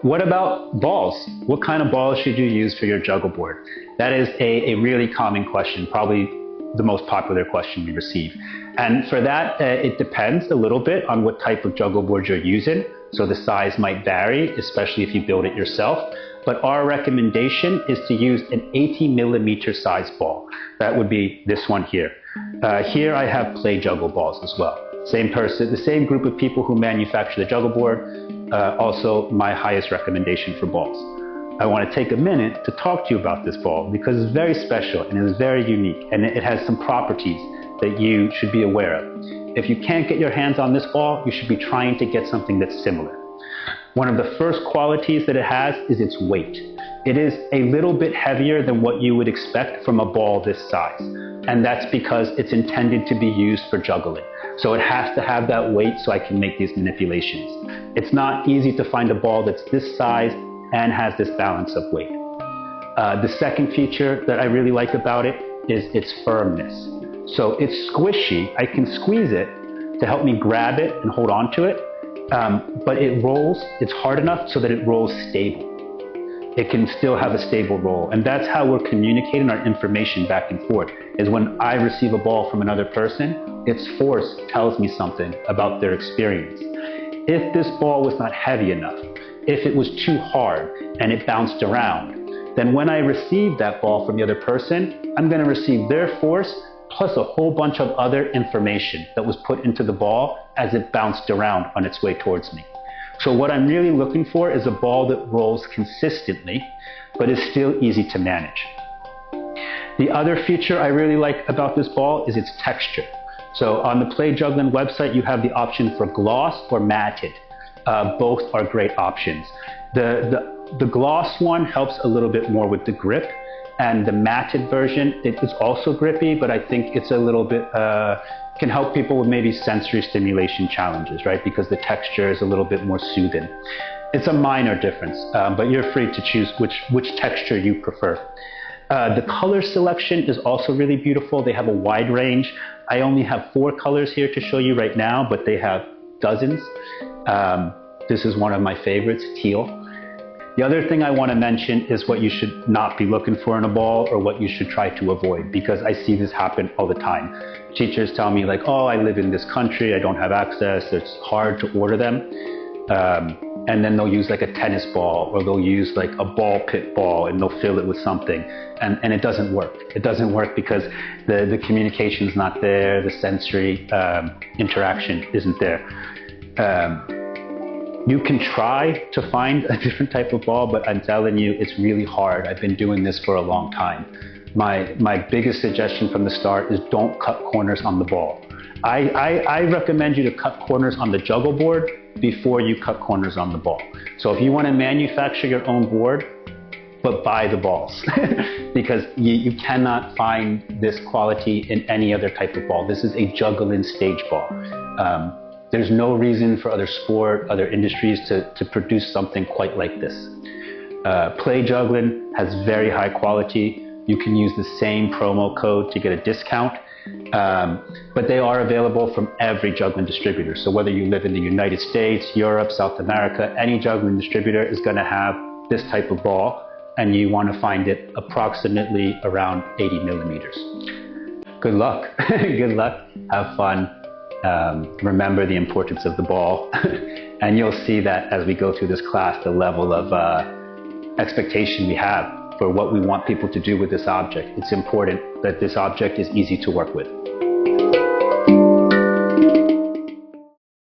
What about balls? What kind of balls should you use for your juggle board? That is a really common question, probably the most popular question we receive. And for that, it depends a little bit on what type of juggle board you're using. So the size might vary, especially if you build it yourself. But our recommendation is to use an 80 millimeter size ball. That would be this one here. Here I have play juggle balls as well. Same person, the same group of people who manufacture the juggle board, also my highest recommendation for balls. I want to take a minute to talk to you about this ball because it's very special and it is very unique and it has some properties that you should be aware of. If you can't get your hands on this ball, you should be trying to get something that's similar. One of the first qualities that it has is its weight. It is a little bit heavier than what you would expect from a ball this size. And that's because it's intended to be used for juggling. So it has to have that weight so I can make these manipulations. It's not easy to find a ball that's this size and has this balance of weight. The second feature that I really like about it is its firmness. So it's squishy. I can squeeze it to help me grab it and hold on to it. But it rolls, it's hard enough so that it rolls stable. It can still have a stable roll. And that's how we're communicating our information back and forth, is when I receive a ball from another person, its force tells me something about their experience. If this ball was not heavy enough, if it was too hard and it bounced around, then when I receive that ball from the other person, I'm going to receive their force plus a whole bunch of other information that was put into the ball as it bounced around on its way towards me. So what I'm really looking for is a ball that rolls consistently, but is still easy to manage. The other feature I really like about this ball is its texture. So on the Play Juggling website, you have the option for gloss or matted. Both are great options. The gloss one helps a little bit more with the grip, and the matted version, it is also grippy, but I think it's a little bit, can help people with maybe sensory stimulation challenges, right? Because the texture is a little bit more soothing. It's a minor difference, but you're free to choose which texture you prefer. The color selection is also really beautiful. They have a wide range. I only have 4 colors here to show you right now, but they have dozens. This is one of my favorites, teal. The other thing I want to mention is what you should not be looking for in a ball, or what you should try to avoid, because I see this happen all the time. Teachers tell me like, oh, I live in this country, I don't have access, it's hard to order them. And then they'll use like a tennis ball, or they'll use like a ball pit ball and they'll fill it with something. And it doesn't work. It doesn't work because the communication's not there, the sensory interaction isn't there. You can try to find a different type of ball, but I'm telling you, it's really hard. I've been doing this for a long time. My biggest suggestion from the start is don't cut corners on the ball. I recommend you to cut corners on the juggle board before you cut corners on the ball. So if you want to manufacture your own board, but buy the balls because you cannot find this quality in any other type of ball. This is a juggling stage ball. There's no reason for other other industries to produce something quite like this. Play Juggling has very high quality. You can use the same promo code to get a discount, but they are available from every juggling distributor. So whether you live in the United States, Europe, South America, any juggling distributor is going to have this type of ball, and you want to find it approximately around 80 millimeters. Good luck. Good luck. Have fun. Remember the importance of the ball, and you'll see that as we go through this class, the level of expectation we have for what we want people to do with this object. It's important that this object is easy to work with.